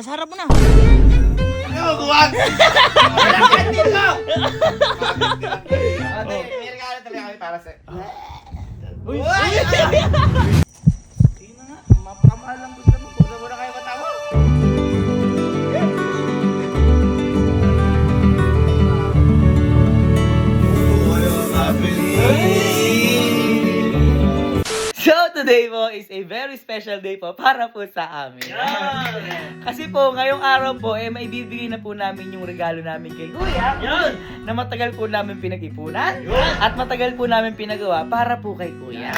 Sa harap mo na. Huwag! Malakad dito! Ate, may regalo talaga kami para sa... Uy! Sige na nga, mapakamahal lang gusto mo. Gusto mo na kayo matawa. So today po is a very special day po para po sa amin. Kasi po ngayong araw po maibibigay na po namin yung regalo namin kay Kuya na matagal po namin pinag-ipunan at matagal po namin pinagawa para po kay Kuya.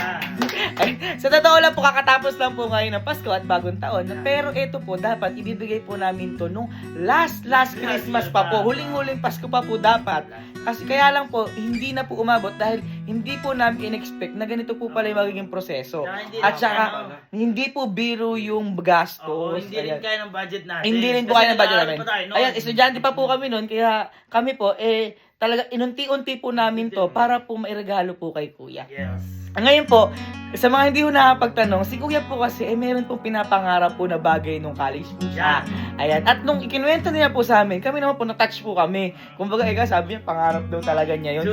Ay, sa totoo lang po kakatapos lang po ngayon ng Pasko at bagong taon. Pero ito po dapat ibibigay po namin to nung last Christmas pa po. Huling Pasko pa po dapat. Kasi kaya lang po hindi na po umabot dahil hindi po namin in-expect na ganito po pala yung magiging proseso. At saka hindi po biro yung gastos. Hindi rin kaya ng budget natin. Hindi rin po kaya ng budget namin. Ayan, estudyante pa po kami noon kaya kami po talaga inunti-unti po namin to para po mairegalo po kay Kuya. Yes. Ngayon po, sa mga hindi ko nakapagtanong, si Kuya po kasi meron pong pinapangarap po na bagay nung college po siya. Ayan. At nung ikinuwento niya po sa amin, kami naman po na-touch po kami. Kumbaga, sabi niya, pangarap daw talaga niya yun.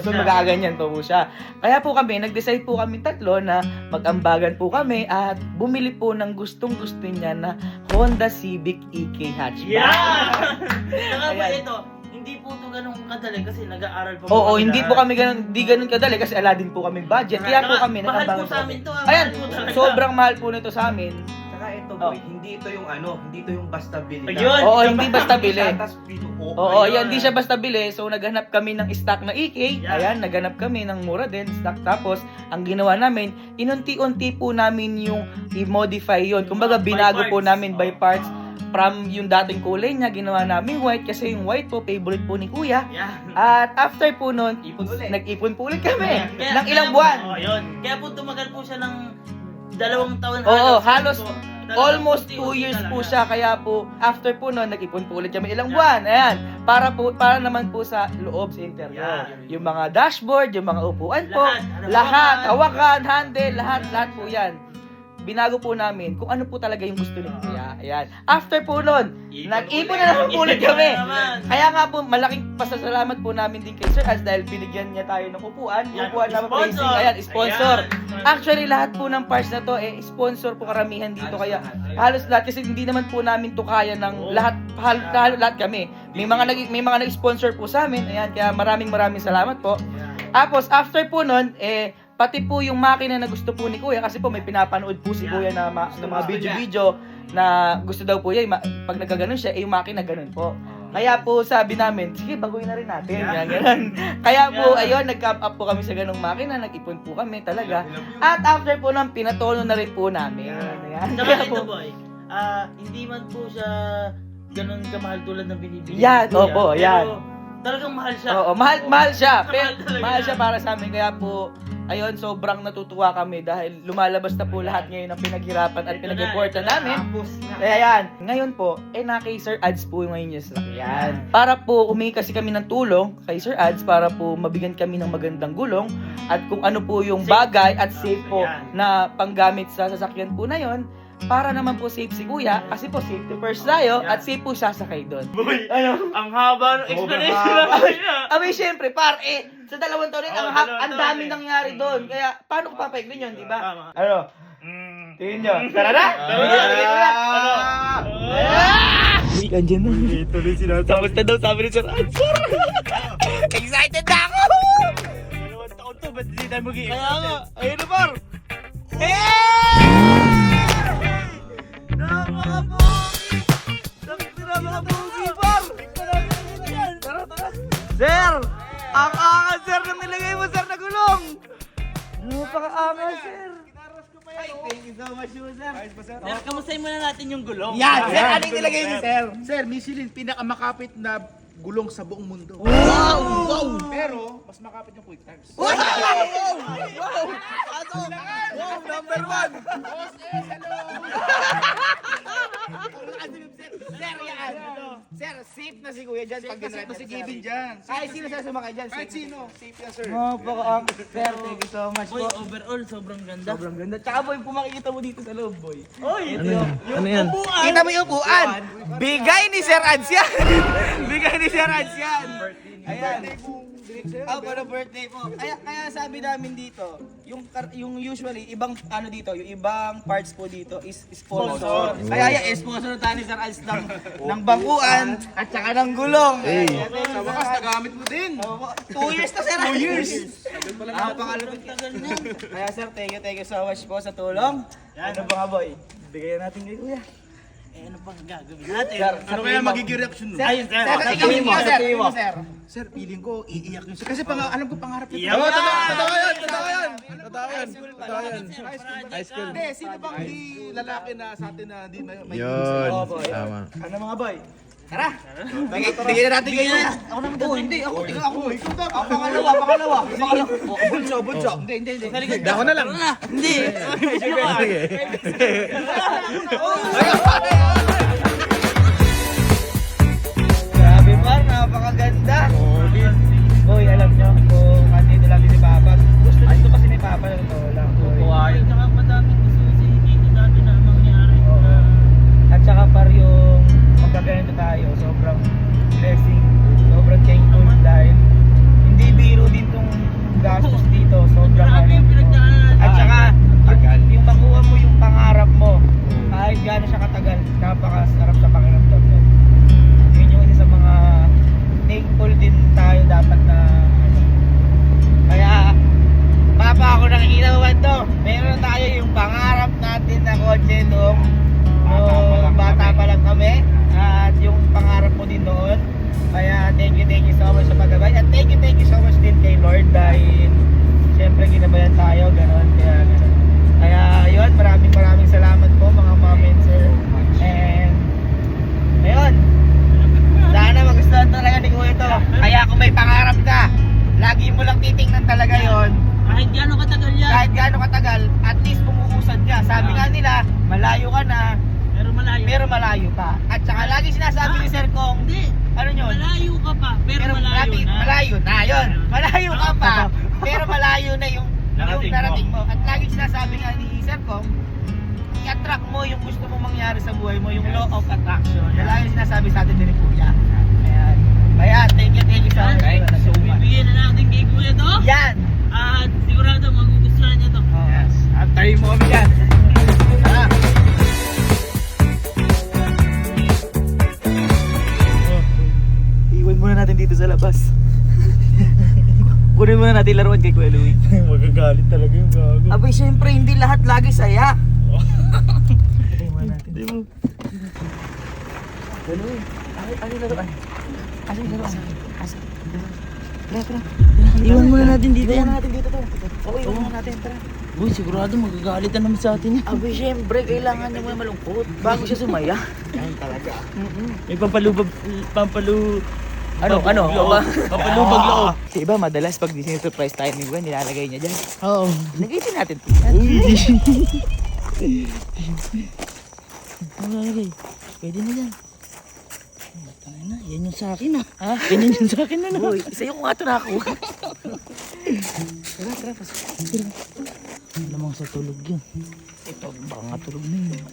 So magkakaganyan po siya. Kaya po kami, nag-decide po kami tatlo na mag-ambagan po kami at bumili po ng gustong-gusto niya na Honda Civic EK hatchback. Yeah! Saka po Ayan. ito, hindi po ito ganun kadali kasi nag-aaral pa po. Oo, kami hindi lahat. po kami ganun kadali kasi ala din po kami budget. Kaya po kami Mahal po nag-ambagan sa amin to. Ayan, Mahal po talaga. sobrang mahal po nito sa amin. Saka ito boy, hindi ito yung hindi ito yung basta bili lang. Ayun. Oo, hindi basta bili. Tapos pinuo. Oo, Ayun. yan, hindi siya basta bili. So, naghanap kami ng stock na EK. Yeah. Ayan, naghanap kami ng mura din, stock. Tapos, ang ginawa namin, inunti-unti po namin yung i-modify yon. Kumbaga, By binago po parts. namin by parts. From yung dating kulay niya, ginawa namin white. Kasi yung white po, favorite po ni Kuya. Yeah. At after po nun, Ipon ulit. nag-ipon po ulit kami. Kaya- ng ilang kaya- buwan. Oo, yun. Kaya po tumagal po siya ng 2 taon. Oo, halos po. almost 2 Unti-unti years po talaga. siya, kaya po after po noon nag-ipon po ulit kami ilang buwan. Ayan, para naman po sa loob sa interior. Yan. Yung mga dashboard, yung mga upuan po, Lahat, hawakan, handle, lahat po 'yan. Binago po namin kung ano po talaga yung gusto ni Kuya. Ayan. After po noon, nag-ipon na naman po ulit kami. Kaya nga po, malaking pasasalamat po namin din kay Sir Az dahil binigyan niya tayo ng upuan. Yan, Upuan na sponsor. placing. Ayan, sponsor. Ayan. Actually, lahat po ng parts na to, sponsor po karamihan dito. Kaya halos lahat. Kasi hindi naman po namin to kaya ng lahat, halos lahat kami. May mga nag-sponsor po sa amin. Ayan, kaya maraming salamat po. Tapos, after po nun, pati po yung makina na gusto po ni Kuya, kasi po may pinapanood po si Kuya na mga video-video na gusto daw po niya, pag nagkaganon siya, yung makina ganun po. Kaya po sabi namin, sige, baguhin na rin natin. Yan, ganun. Kaya po, ayun, nag-cap up po kami sa ganung makina, nag-ipon po kami talaga. At after po nun, pinatono na rin po namin. Ayan. Saka Kaya ito po, boy, hindi man po siya ganun kamahal tulad ng binibigay. Yan, ni Kuya, opo, pero yan. Talagang mahal siya. Oo, mahal siya. Pero, Mahal talaga. mahal siya para sa amin. Kaya po, ayun, sobrang natutuwa kami dahil lumalabas na po lahat ngayon ng pinaghirapan at Ito pinag-reportan na, namin. Tapos na. Kaya yan, ngayon po, na kay Sir Ads po ngayon yung sasakyan. Para po humingi kasi kami ng tulong kay Sir Ads para po mabigyan kami ng magandang gulong at kung ano po yung bagay at safe po Ayan. na panggamit sa sasakyan po na yon. Para naman po safe si Kuya, kasi po safety first tayo at safe po sasakay doon. Boy, Ano? ang haba ng explanation haba. namin niya. Abay, syempre, sa 2 taon rin, Oo, ang 2 taon dami eh. nangyari doon. Kaya, paano ko papaignan yun, di ba? Tama. Ano? Tingin nyo. Tara na! Uy, andyan na. Tuloy sinasabi. Tapos na daw, sabi ni Sir Answer. Excited na ako! 2 taon to, ba't hindi tayo mag-i-expect? Kaya nga, ayun na, par. Sir! Ang angas, sir, nang nilagay mo, sir, na gulong! Napaka-angas, sir! Thank you so much, sir. Sir, kamustahin muna natin yung gulong. Yan, sir, Ayan, ano yung nilagay niyo, sir? Sir, Michelin, pinakamakapit na gulong sa buong mundo. Wow! Pero, mas makapit yung quick times. Wow! Wow! Wow, number 1! Boss S, hello! Sir, yan. Sir, safe na si Kuya dyan. Safe na si Kevin dyan. Kahit sino sa sumakay dyan. Kahit sino. Safe yan, sir. Sir, thank you so much Boy, po. overall, sobrang ganda. Sobrang ganda. Tsaka boy, kung makikita mo dito sa loob, boy. Ano yan? Kita mo yung upuan. Bigay ni Sir Ads yan. Bigay ni Sir Ads yan. Ayan. Oh, para birthday po. Kaya sabi namin dito, yung usually ibang ano dito, yung ibang parts po dito is sponsor. Kaya yan, sponsor tayo ni Sir Ads ng bangkuan at saka ng gulong. Sa wakas, nagamit mo din. 2 years to Sir Ads. 2 years. Napakalapit. Kaya sir, thank you so much po sa tulong. Ano ba nga boy? Bigyan natin kay Kuya. Eh, ano bang gagawin natin? Ano kaya magiging reaction mo? Ayun, sir. Sir, tingin mo, sir. Sir. Sir, feeling ko, iiyak yun. Kasi alam ko pangarap niya. Iyak. Totoo yan. High school. Hindi, sino bang di lalaki na sa atin na di may Yun. Oh, boy. Tama. Ano mga boy? Tara! Bigyan na natin kayo. Ako naman to. Hindi, ako. Ako pangalawa. Bunso. Hindi. Dako na lang. Hindi. Grabe par, napakaganda. Boy, alam nyo, kung andito lang din si Papa. Gusto kasi ni Papa na ito lang. Ay, saka madaming gusto dito dati na mangyari. At saka par yung magkaganito tayo, sobrang blessing, sobrang thankful dahil hindi biro din tong gastos dito, sobrang Grabe yung pinagdaanan. At saka yung makuha mo yung pangarap mo, kahit gaano siya katagal, napakasarap sa pakiramdam nun. Yun yung isa sa mga thankful din tayo dapat na ano. Kaya Papa, ako nakikita mo ba ito? Meron tayo yung pangarap natin na kotse nung bata pa lang kami. At yung pangarap mo din doon. Kaya thank you so much sa paggabay. At thank you so much din kay Lord dahil syempre ginabayan tayo, gano'n. Kaya yun, maraming salamat po mga mom and sir. And ayun, sana magustuhan talaga ni Kuya ito. Kaya kung may pangarap ka, lagi mo lang titingnan talaga yon. Kahit gaano katagal yan. Kahit gaano katagal, at least pumuusad ka. Sabi nga nila, malayo ka na, pero malayo pa. At saka lagi sinasabi ni Sir Kong, Hindi. ano yun? Malayo ka pa, pero malayo na. Malayo na, yun. Malayo ka pa, pero malayo na yung narating mo. At lagi sinasabi nga ni Sir Kong, i-attract mo yung gusto mong mangyari sa buhay mo, yung law of attraction. Na lagi sinasabi sa atin din ni Kuya. Ayan. Kaya, thank you so much. So, bibigyan na natin kay Kuya to. Yan! At sigurado magugustuhan niya to. Yes. Antayin mo kami yan. Tara. Iwan muna natin dito sa labas. Kunin muna natin laruan kay Kuya Louie. Magagalit talaga yung gago. Abay, syempre hindi lahat lagi saya. Kunin muna natin. Hindi mo. Kuya Louie, ano yung laruan? Ano yung laruan? Tara. Iwan muna natin dito Iwan yan. natin dito to. Oo, iwan muna natin. Tara. Uy, sigurado magagalit na naman sa atin yan. Abay, syempre kailangan niya muna malungkot bago siya sumaya. Yan talaga. May pampalubag, Ano? pampalubag loob. Sa iba, madalas pag surprise tayo ni Gwen, nilalagay niya dyan. Oo. Lagay din natin. Malalagay. Pwede na yan. Tangin na, yan yung sa akin ah. Ha? Ganyan yung sa akin na Boy, sa'yo ko nga ito nakakuha. Tara, pasok. Alam mo sa tulog yun. Ito, baka nga tulog na yun.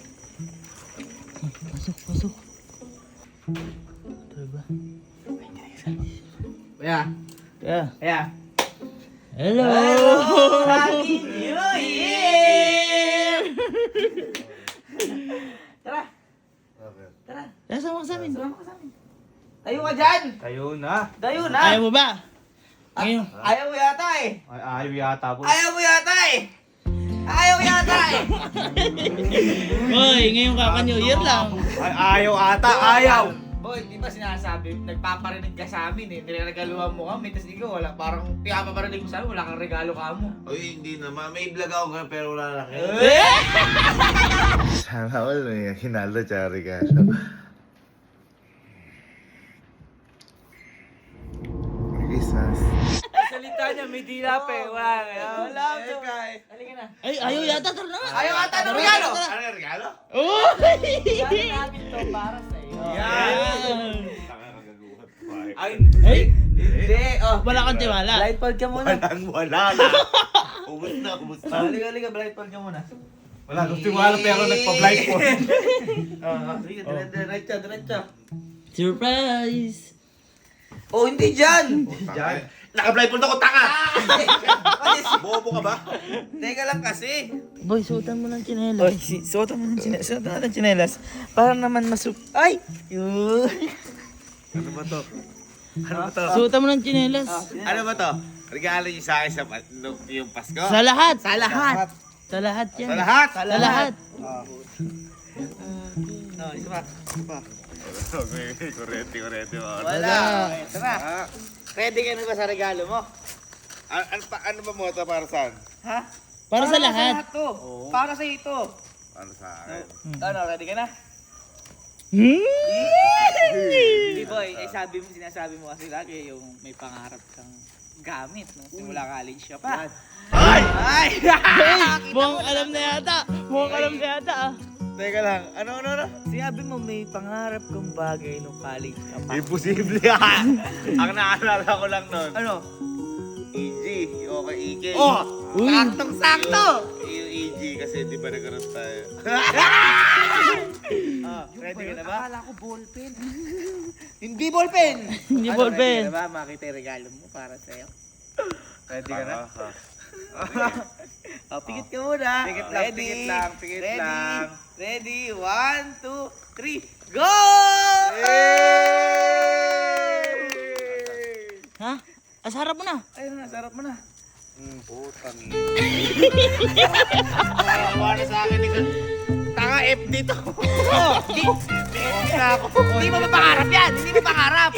Pasok. Ito ba? Kaya, Kaya. Hello! Happy New Year! Tara. Sama ka sa amin. Tayo ka dyan! Tayo na. Tayo na! Ayaw mo ba? Ngayon. Ayaw mo yata eh! Ayaw yata po. Ayaw mo yata eh! Ayaw yata eh! Hoy, ngayong kaka New Year lang. Ayaw ata, ayaw. Boy, di ba sinasabi, nagpaparinig ka sa amin eh, niregaluhan mo kami, tapos ikaw wala, parang pinapaparinig mo sa amin, wala kang regalo ka mo. Uy, hindi naman. May vlog ako ganun, pero wala lang. Sana all may hinaldo tsaka regalo. Christmas. Salita niya, may dilap eh, wala. Halika na. Ay, ayaw yata. Tara na nga. Ayaw ata ng regalo! Ano yung regalo? Regalo namin to para sa'yo. Yan. Ay! Hindi! Oh, Wala kang tiwala. blindfold ka muna. Wala na. Ubus na. Halika, blindfold ka muna. Wala kang tiwala pero nagpa-blindfold. Sige, diretso. Surprise! Oh, hindi dyan! Naka-blindfold ako, tanga! Bobo ka ba? Teka lang kasi. Boy, suotan mo ng Oh, tsinelas. suotan mo ng tsinelas. Suotan natin tsinelas. Para naman Ay! Yun! Ano ba to? Suotan mo ng tsinelas. Ano ba to? Regalo niyo sa akin sa yung Pasko? Sa lahat. Sa lahat! Sa lahat yan. Sa lahat? Sa lahat. Oh, isa pa. Kurente. Wala. Ito na. Ready ka na ba sa regalo mo? Ano ba mo ito para saan? Ha? Para sa lahat. to. Para sa ito. Para sa akin. Ano, ready ka na? Hmm? Hindi boy, sinasabi mo kasi lagi yung may pangarap kang gamit no? Simula college ka pa. Ay! Ay! Mukhang alam na yata. Ah. Teka lang, ano? Sinabi mo may pangarap kang bagay nung college ka pa. Imposible yan! Ang naalala ko lang nun. Ano? EG, yung kay EK. Oh! Uy. Saktong-sakto! Yung EG kasi di ba nagkaroon tayo? Ready ka na ba? Akala ko ballpen. Hindi ballpen! Hindi ballpen. Ready ka na ba? Makita yung regalo mo para sa'yo. Ready ka na? Oh, pikit ka muna. Pikit lang, Ready. pikit Ready. lang. Ready. 1, 2, 3, go! Ha? Asarap mo na. Ayun na, sarap mo na. Putang ina. Wala sa akin ni Tanga F dito. Oh, hindi mo mapangarap yan. Hindi mo pangarap.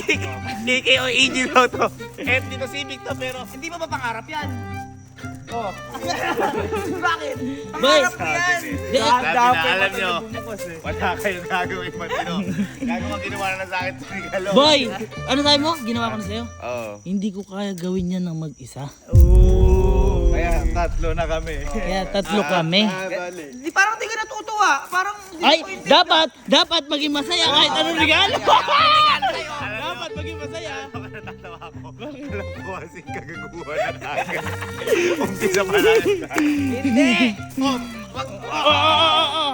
EK o EG daw to. F dito, civic to pero Hindi mo mapangarap yan. Oh. Bakit? Boy. Pangarap mo yan. Sabi na alam nyo, wala kayong gagawin matino. Gagawin ginawa na sa akin sa regalo. Boy, ano sabi mo? Ginawa ko na sa'yo? Oo. Hindi ko kaya gawin yan ng mag-isa. Kaya tatlo na kami. Kaya tatlo kami. Di parang di ka natutuwa. Parang hindi Ay, ko hindi- dapat maging masaya kahit anong regalo. Dapat maging masaya. Natatawa ako. Alam ko kasi kagaguhan na tayo. Umpisa pa lang. Hindi. Oo.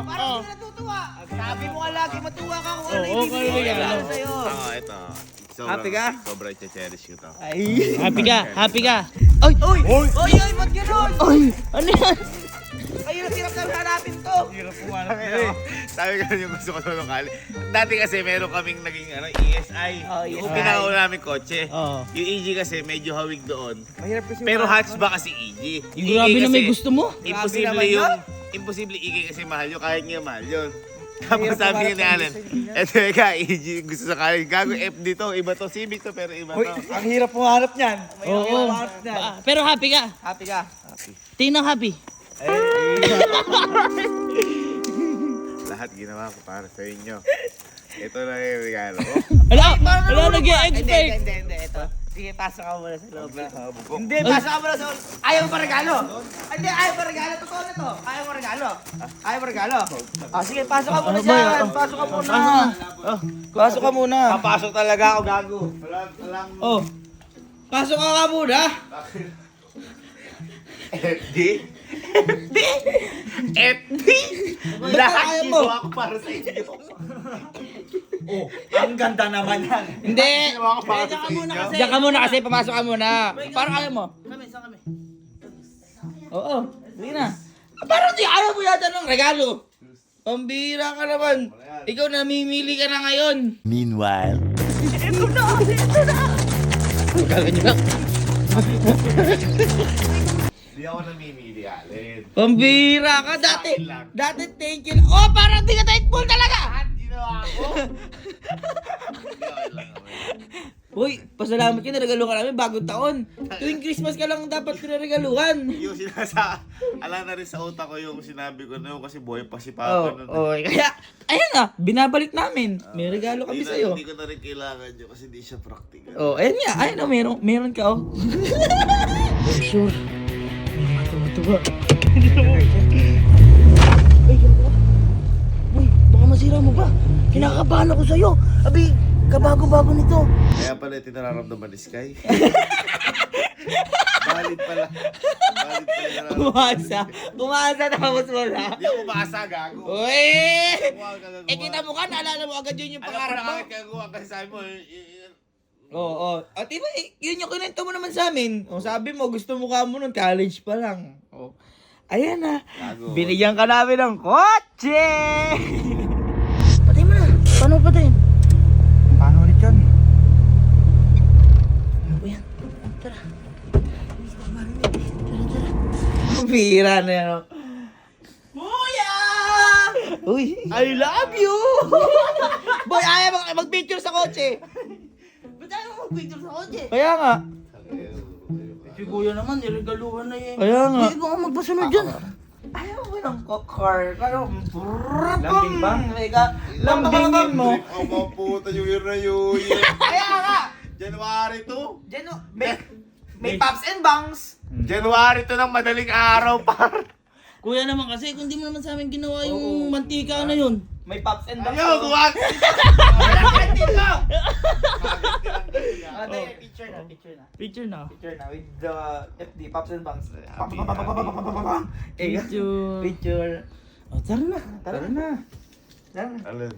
Parang di ka natutuwa. Sabi mo ka lagi matuwa ka kung ano Oo, ibibigay kaya ko regalo. sa'yo. Ito. Happy ka? Sobrang i-cherish ko to. Ay. Happy ka. Oy! Oy! Oy! Oy! Ba't gano'n? Oy! Ano yan? Ay, hirap na hanapin to. Sabi ko yung gusto ko nung kali. Dati kasi meron kaming naging ESI. Yung ESI. pinakauna namin kotse. Oo. Yung EG kasi medyo hawig doon. Mahirap kasi Pero hatchback kasi EG. Yung Grabe EG na may gusto mo. Imposible Grabe naman imposible EG kasi mahal yun. Kahit nga mahal yun. Tapos sabi nga ni Alan, eto ka, EG gusto sa kali. Gago F dito, iba to. Civic to, pero iba to. ang hirap mo hanap niyan. Oo. Pero happy ka. Happy ka. Tingnan happy. Lahat ginawa ko para sa inyo. Ito na yung regalo ko. Wala nag-expect. Hindi. Ito. Sige, pasok ka muna sa loob. Hindi, pasok ka muna sa loob. Ayaw mo pa regalo. Hindi, ayaw mo regalo. Totoo na to. Ayaw mo regalo. Ayaw mo regalo. Ah, sige, pasok ka muna dyan. Pasok ka muna. Pasok ka muna. Papasok talaga ako, gago. Walang Oh. Pasok ka muna. FD? FD? Lahat ginawa ko para sa inyo. Ang ganda naman yan. Hindi. Ginawa ko para sa inyo. Diyan ka muna kasi, papasok ka muna. Parang ayaw mo. Kami. Oo. Sige na. Parang di ayaw mo yata ng regalo. Pambira ka naman. Ikaw namimili ka na ngayon. Meanwhile. Kala niyo lang. Hindi ako namimili, Alin. Pambira ka dati. Dati thank you. Oh, parang di ka thankful talaga. Ginawa ko? Okay lang naman. Uy, pasalamat ka, naregalo ka namin bagong taon. Tuwing Christmas ka lang dapat pinaregaluhan. Yung ala na rin sa utak ko yung sinabi ko na yun kasi buhay pa si Papa nun. Kaya, ayun na, binabalik namin. May regalo kami sa'yo. Hindi ko na rin kailangan yun kasi di siya practical. Oh, ayun nga, ayun na, meron ka, oh. Sure. Tuwa. Uy, baka masira mo ba? Kinakabahan ako sa'yo. Abi, Kabago-bago nito. Kaya pala ito nararamdaman ni Sky. Valid pala. Valid pala yung nararamdaman. Umasa tapos wala. Hindi ako maasa, gago. Uy! Huwag ka gagawa. Kita mo ka, naalala mo agad yun yung Alam ko pangarap na mo. bakit gagawa kasi sabi mo, Oo. At iba, yun yung kinento mo naman sa amin. O, sabi mo, gusto mo ka mo nun, college pa lang. O. Ayan na. gago. Binigyan ka namin ng kotse! Patay mo na. Paano patayin? Paano ulit yun? Ano ba yan? Tara. Bira na yan. oh. Kuya! Uy! I love you! Boy, ayaw mag-picture sa kotse. Ba't ayaw mag-picture sa kotse? Kaya nga. Si kuya naman, niregaluhan na yun. Kaya nga. Hindi ko nga magpasunod dyan. Ayaw mo ng car. Pero, Lambing ba? lambingin mo. Ang mga puta yung year na yun. Kaya nga. January to. May pops and bangs. January to ng madaling araw, par. Kuya naman kasi, kung di mo naman sa amin ginawa yung mantika na yun. May pops and bangs. Ayaw, guwag. Picture na. Picture na. Picture na with the FD, pops and bangs. Picture. Picture. Oh, tara na. Tara na. Tara na. Alin?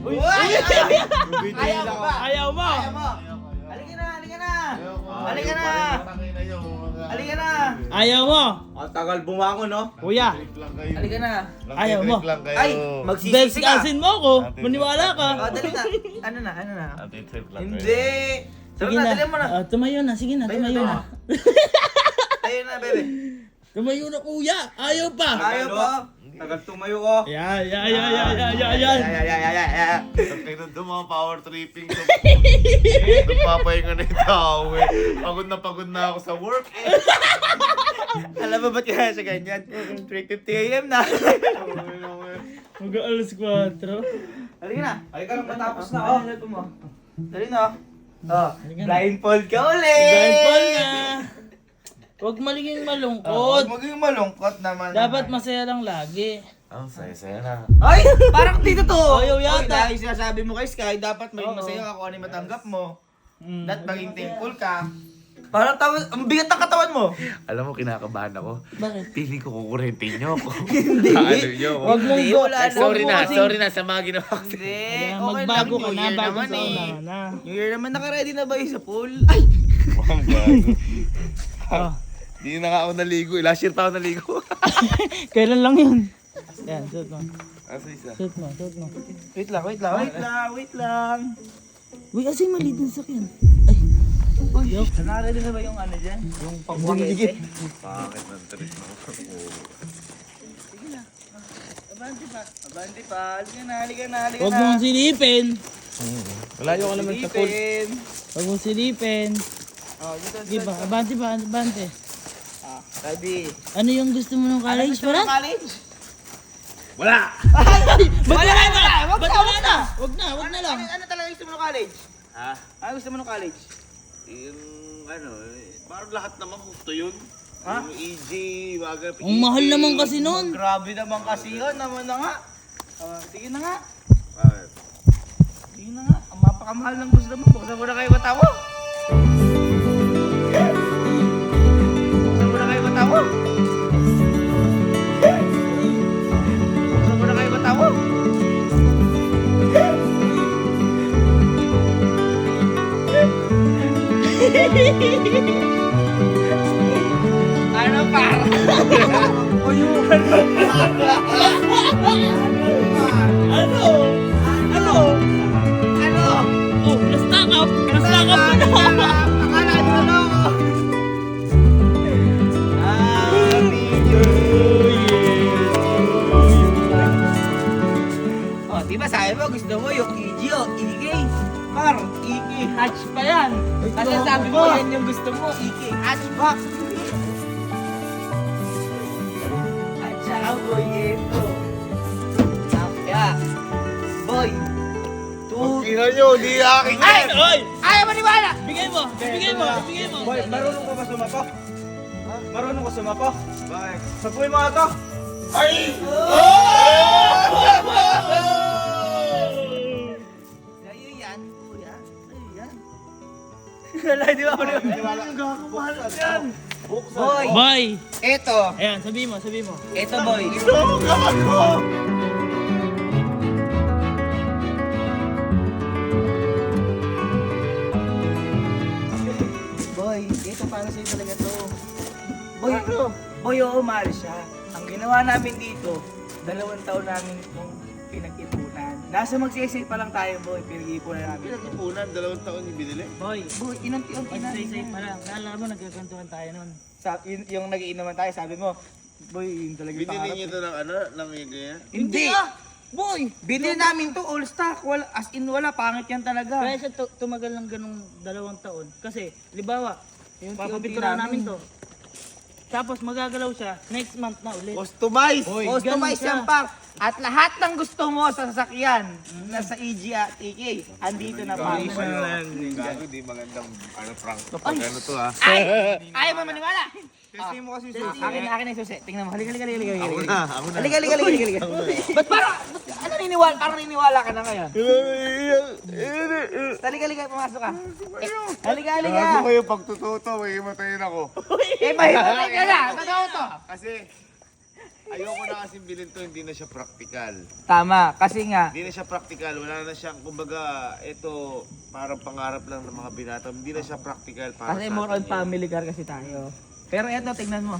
Uy! Ayaw mo ba? Ayaw mo. Ayaw mo! Halika na! Halika na! Halika na! Halika na! Ayaw mo. Ang tagal bumangon, no? Kuya. Halika na! Ayaw mo. Ay! Best Magsisisi ka! cousin mo ako. Maniwala ka. Oh, dali na! Ano na? Ano na? Anti-trip lang Hindi! Tara Sige na, na. dali mo na! Tumayo na. Sige na, tumayo na. Tayo na, bebe! Tumayo na kuya. Ayaw pa. Ayaw po! Tagal tumayo ko. Yan. Tingnan doon mga power tripping. Nagpapahinga na yung tao eh. Pagod na ako sa work eh. Alam mo ba't kaya siya ganyan? 3:50 AM na! Mag-alas 4. Halika na! Halika na, matapos na, Oh, oh. dali na! Oh, Halika na. blindfold ka ulit! Blindfold na. Huwag maliging Huwag malungkot. maging malungkot naman. Dapat masaya lang lagi. Ang saya-saya na. Ay! Parang dito to! Ayaw yata. Oy, dahil sinasabi mo kay Sky, dapat maging masaya ka kung ano yung matanggap mo. Dapat maging thankful ka. Parang ang bigat ng katawan mo. Alam mo, kinakabahan ako. Bakit? Piling ko kukurentin niyo ako. Hindi. Ano nyo? Huwag mong Hindi, go. wala na. Sorry na sa mga ginawa ko. Hindi, Ayan, okay magbago lang. ka New na, Year bagong naman taon eh. na. New Year naman, naka-ready na ba yung sa pool? Ay! Ang gago. Oh. Hindi na nga ako naligo. Last year pa ako naligo. Kailan lang yun? Yan, suot mo. Asa isa? Suot mo. Wait lang. Uy, kasi mali dun sa akin. Uy, naka-ready na ba yung ano dyan? Yung pangwangete? Bakit ng trip mo? Abante pa. Halika na. Huwag mong silipin. Malayo ka naman sa pool. Huwag mong silipin. Oh, dito. Di ba? Abante. Ready. Ano yung gusto mo ng college? Ano gusto mo ng college? Wala! Ba't wala na? Wag Ba't na, wala wag na? Wag na lang. Ano talaga gusto mo ng college? Ha? Ano gusto mo ng college? Yung ano, parang lahat naman gusto yun. Ha? Yung EG, mga Ang mahal naman kasi nun. Grabe naman kasi yun. Naman na nga. Sige na nga. Bakit? Sige na nga. Ang mapakamahal ng gusto mo. Buksan mo na kayo matawa. Buksan mo na kayo matawa. Buksan mo na kayo matawa. Ano para? Ano? Oh, na-stack up ka na. Akala ko na ako. Oh, di ba sabi mo gusto mo yung EG o EK? Par, EK hatch pa yan. Kasi sabi mo yan yung gusto mo, EK hatchback. At saka boy, ito. Kaya, boy, Tingnan nyo, di aking Ay! yan! Oy! Ayaw maniwala! Bigay mo. Boy, marunong ka ba sumako? Marunong ka sumako? Bakit? Sabuhin mo nga to. Sa'yo yan, kuya. Sa'yo yan. Wala, di ba? Boy, Boy! eto. Ayan, sabi mo. Eto, boy. Boy, ito para sa'yo talaga to. Boy, boy, oo, mahal siya. Ang ginawa namin dito, 2 taon namin itong pinag-ipunan. Nasa magsisay pa lang tayo, boy. Pinag-ipunan namin ito. Pinag-ipunan, 2 taon yung binili. Boy, Boy, inunti-unti namin. magsay-say pa lang. Naalala mo, nagkakantuhan tayo nun. Yung nagiinuman tayo, sabi mo, boy, yun talaga yung Binili pangarap. niyo ito ng ano? Ng ganyan? Hindi! Boy, binili namin to all stock. Wala, as in wala, pangit yan talaga. Kaya siya tumagal ng ganong 2 taon. Kasi, libawa, Yung papapicturean namin to. Tapos magagalaw siya, next month na ulit. Customize! Customize ganun siya. yan, par. At lahat ng gusto mo sa sasakyan na sa EG at EK, andito na pa. Gago, di magandang prank to. Pag ano to ha. Ayaw mo maniwala. Testing mo kasi Akin na yung susi. Tingnan mo. Halika. Ako na. Halika. Ba't ano niniwala? Parang niniwala ka na ngayon. Halika, pumasok ka. Halika. Gago kayo pagtututo, may himatayin ako. Mahirap ka na. Totoo to. Kasi, ayoko na kasing bilhin to, hindi na siya practical. Tama, kasi nga, Hindi na siya practical, wala na siyang, kumbaga, ito, parang pangarap lang ng mga binata. Hindi na siya practical para kasi sa more atin on yun. family car kasi tayo. Pero eto, tingnan mo.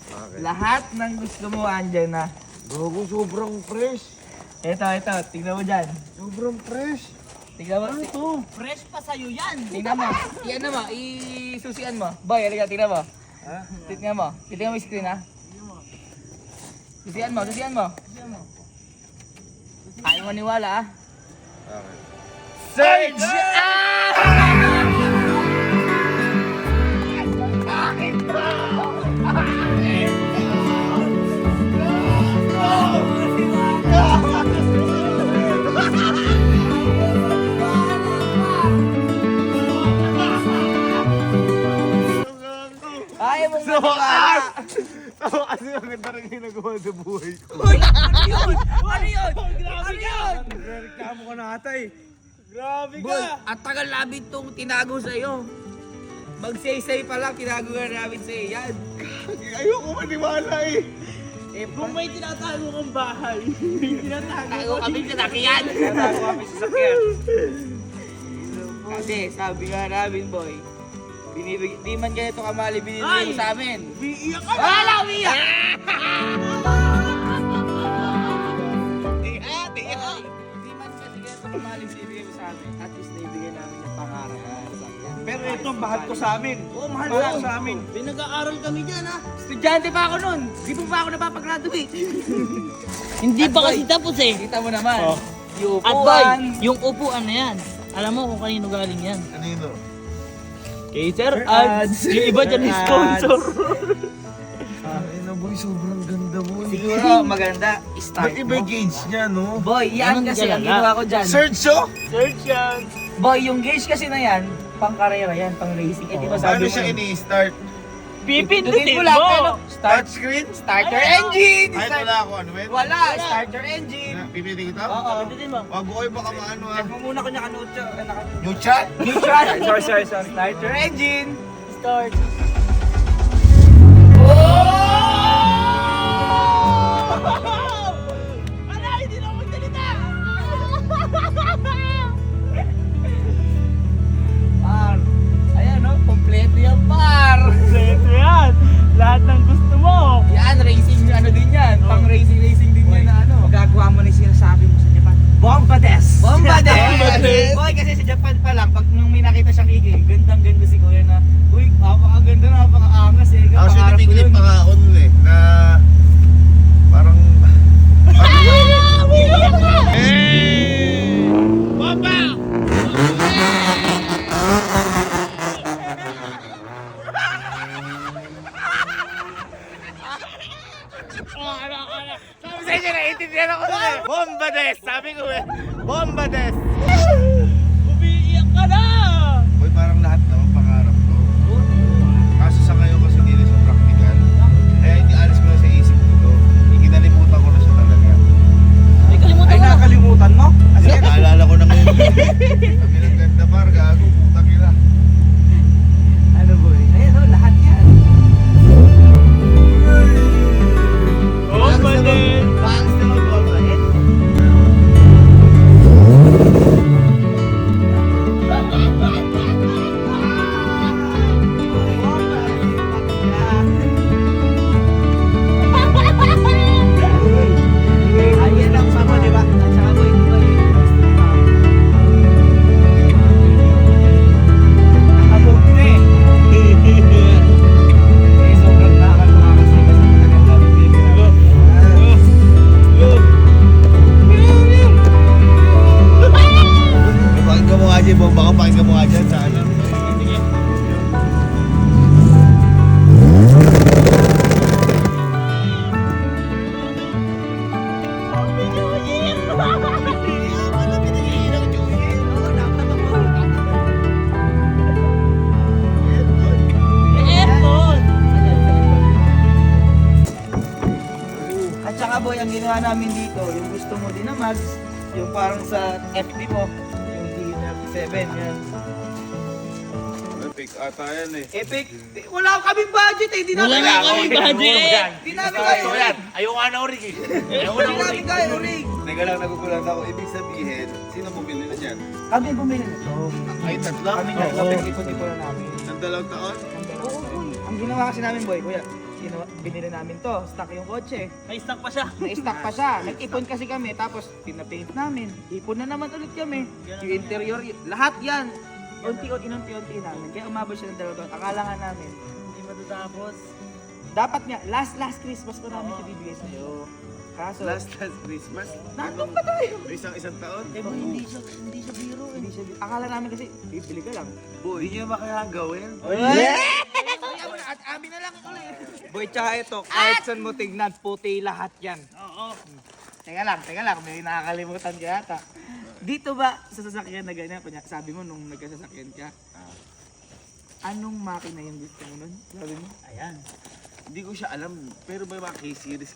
Okay. Lahat ng gusto mo andyan na. Gago, sobrang fresh. Eto, tingnan mo dyan. Sobrang fresh. Tingnan mo. Ano to? Fresh pa sa'yo yan! Tingnan mo. Iyan mo, isusian mo. Boy, halika, tingnan mo. Tingnan mo. Tingnan mo yung screen, ha? Susian mo. Ayaw maniwala, ha? Okay. Surge! Ayaw mong maniwala. Ako kasi ang ganda rin ginagawa sa buhay ko. Ano yun? Ano yun? Reklamo ka na ata eh. Grabe Boy, at tagal namin itong tinago sa'yo. Mag-say-say pa lang, tinago na namin sa'yo yan. Ayoko maniwala eh. Kung may tinatago kang bahay, may tinatago Tago kami sa sakyan. Tatago kami sa sakyan. Kasi sabi nga namin, boy, di man ganito kamali binibigay mo sa amin. Iiyak ka na! Wala, umiyak! Di man kasi ganito kamali binibigay mo sa amin. At least naibigay namin yung pangarap na sasakyan. Pero ito, mahal ko sa amin. Oo, mahal Mahal ko. sa amin. Pinag-aaral kami dyan ha! Estudyante pa ako nun. Di mo pa ako napapagraduate. Hindi pa Boy, kasi tapos eh! Kita mo naman. Yung At boy, upuan. yung upuan na yan, alam mo kung kanino galing yan? Ano yun? Kay Sir Ads! Yung iba dyan is sponsor! Ay na boy, sobrang ganda boy. Siguro maganda. Start Ba't iba mo. gauge niya no? Boy, yan Ganun kasi talaga. ang ginawa ko dyan. Search oh! Search yan! Boy, yung gauge kasi na yan, pang karera yan, pang racing. Eh, di ba sabi Paano mo siya yun? ini-start? Pipindutin mo lang, pero start, Touchscreen? starter engine! Ay, wala ako. Ano yun? Wala, starter engine! Pipitin ko to? Oo. Pindutin mo. Wag ko baka maano ah. Check mo muna kung nakanuot siya. Yung chat? Sorry. Starter engine! Start! Wala, hindi na ako magsalita! Par, ayan no, kompleto yan par! Ito yan! Lahat ng gusto mo! Yan, racing ano din yan, pang racing din yan na ano. Magagawa mo na yung sinasabi mo sa Japan. Bomba des! Bomba din! Bomba din! Boy, kasi sa Japan pa lang, pag nung may nakita siyang kiki, gandang-ganda si Kuya na, uy, napakaganda, napakaangas eh. Actually, Pangarap may ko clip yun. pa nga ako nun eh, na parang... Bomba! Sabi sa inyo, naiintindihan ako nun eh. Bomba des! Sabi ko eh, bomba des! Umiiyak ka na! Boy, parang lahat naman pangarap ko. Kaso sa ngayon kasi hindi na siya practical. Kaya hindi alis ko na sa isip ko to. Ikinalimutan ginawa namin dito, yung gusto mo din na mags, yung parang sa FD mo, yung DNF7, yan. Epic ata yan eh. Epic, wala kaming budget eh, di namin Wala kaming budget. Di namin kaya urig. Ayaw nga na urig eh. Di namin kaya urig. Teka lang, nagugulat ako. Ibig sabihin, sino bumili na dyan? Kami bumili nito. Ay, tatlo? Kami na, napag-ipon-ipon na namin. Ng 2 taon? Oo, boy. Ang ginawa kasi namin, boy, kuya, binili namin to, stock yung kotse. May stock pa siya. May stock pa siya. Nag-ipon kasi kami, tapos pinapaint namin. Ipon na naman ulit kami. Yung interior, lahat yan. Unti-unti namin. Kaya umabot siya ng 2 taon. Akala nga namin, Hindi matatapos. dapat nga, last Christmas pa namin ito bibigay sa'yo. Kaso, Last Christmas? nandun pa tayo. May isang taon? Eh, boy, hindi siya biro eh. Hindi siya, akala namin kasi, bibili ka lang. Boy, hindi nyo ba kaya gawin? Kaya mo na, at amin na lang ulit. Boy, tsaka ito, kahit saan mo tignan, puti lahat yan. Oo. Teka lang, may nakakalimutan ka yata. Dito ba sa sasakyan na ganyan, sabi mo nung nagkasasakyan ka, anong makina yung gusto mo nun? Sabi mo? Ayan. Hindi ko siya alam. Pero may mga K-series,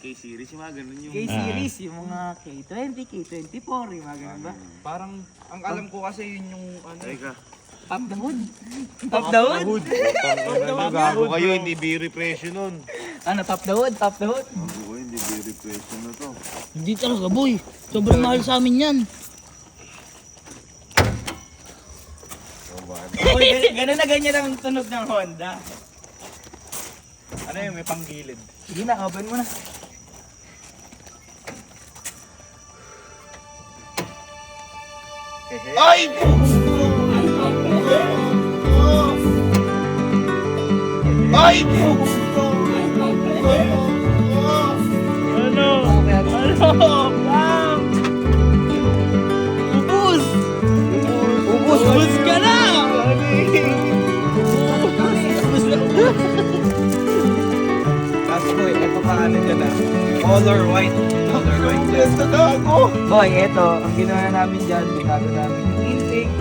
yung mga ganun yung... K-series, yung mga K20, K24, yung mga ganun ba? Parang, ang alam ko kasi yun yung, ano, Teka. Top the hood. Top the hood? Gago kayo, hindi biri presyo nun. Ano, top the hood? Top the hood? Oo, hindi biri presyo na to. Hindi talaga, boy. Sobrang mahal sa amin yan. Uy, ganun na ganyan ang tunog ng Honda. ano yun, may panggilid. Sige na, open mo na. Ay! Ay! Ano? Ubus! Ubus ka na! Tapos boy, ito pa ano dyan ah. Color white. Color white dyan. Boy, eto, ang ginawa namin dyan, binago namin yung intake,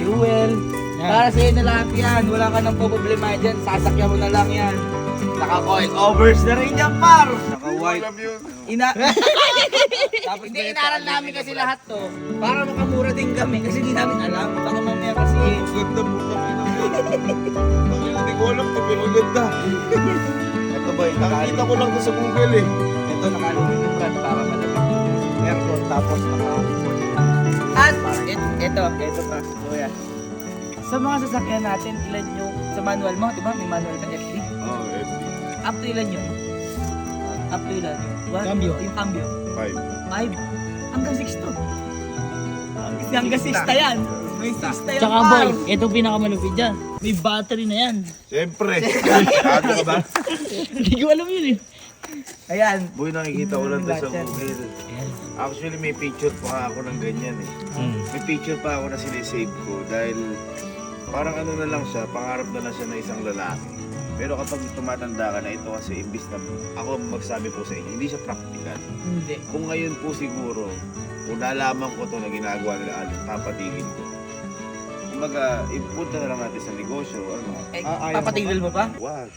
fuel. Para sa'yo na lahat yan, wala ka nang problema dyan, sasakyan mo na lang yan. Naka-coil overs na rin yan, par! Naka-white. Alam yun. Tapos hindi, inaral namin kasi lahat to, para makamura din kami, kasi hindi namin alam, baka mamaya kasi, Ganda po kami ng hindi ko alam to, pero ganda. Ito boy, Nakikita ko lang to sa Google eh. ito naka-aluminum rod para malamig yung aircon. Tapos at eto pa, kuya. Sa mga sasakyan natin, ilan yung, sa manual mo, di ba, may manual ka FD? Oh, FD. Up to ilan yun? Up to ilan? Cambio. Yung cambio. 5. 5. Hanggang 6 to. Hanggang 6 na yan. May 6 na yan. Tsaka boy, ito pinakamalupit dyan. May battery na yan. Siyempre. Ano ka ba? Hindi ko alam yun eh. Ayan. Boy, nakikita ko lang to sa Lahat yan. Google. Actually, may picture pa ako ng ganyan eh. May picture pa ako na sinisave ko dahil parang ano na lang siya, pangarap na lang siya na isang lalaki. Pero kapag tumatanda ka na ito kasi imbis na ako magsabi po sa inyo, hindi siya practical. Hindi. Kung ngayon po siguro, kung nalaman ko to na ginagawa nila Alan, papatigil ko. Kumbaga, ipunta na lang natin sa negosyo, ano. Eh, ayaw mo papatigil mo pa? Wag.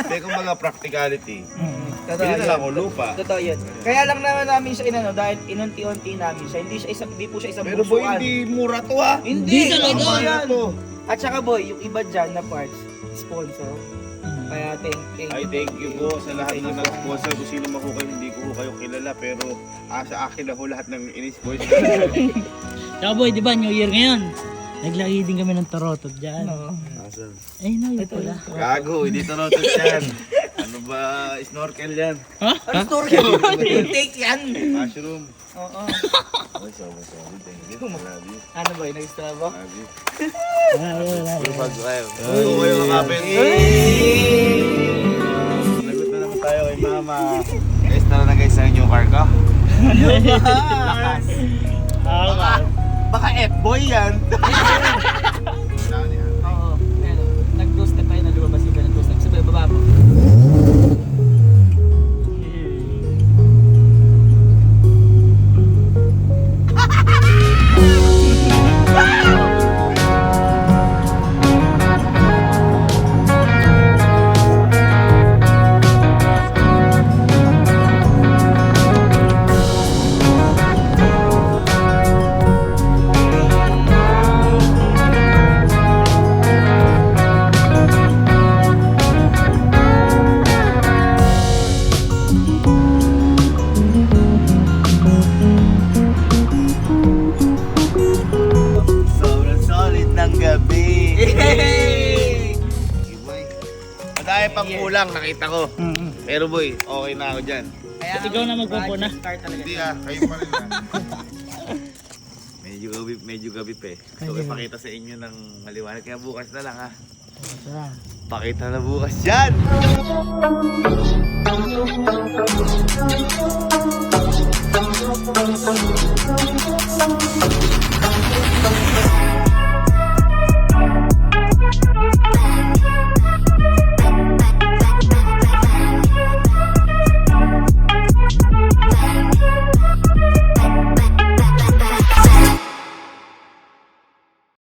Hindi, kumbaga practicality. Totoo Bili na yun. lang ako lupa. Totoo yun. Kaya lang naman namin siya inano dahil inunti-unti namin siya. Hindi po siya isang Pero boy, busuan. hindi mura to ha. Hindi talaga. totoo Ano yan. to? At saka boy, yung iba dyan na parts, sponsor. Kaya thank Ay, you. thank you po sa lahat ng nag-sponsor. Kung sino man ho kayo, hindi ko ho kayo kilala. Pero sa akin na ho lahat ng in-sponsor. Tsaka boy, di ba, New Year ngayon? Naglagay din kami ng tarotod dyan. Asan? Ay, no, yun pala. Gago, hindi to noted yan. Ano ba, snorkel yan? Ano story yun? Take yan. Mushroom. Oo. Ay, sorry. Thank you. Love you. Ano boy, nag-extra ba? Love you. Wala. Puro bago kayo. Puro kayo kakapin. Lagot na naman tayo kay mama. Guys, tara na guys sa inyong car ko. Baka F-boy yan. Oo. Pero, nag-ghost na tayo na lumabas yung ganun ghost na. Sabi, baba mo. marami pang kulang, nakita ko. Pero boy, okay na ako dyan. Kaya ikaw na magpupuna. Hindi kayo pa rin medyo gabi pa eh. So, ipakita sa inyo ng maliwanag. Kaya bukas na lang ha. Pakita na bukas yan!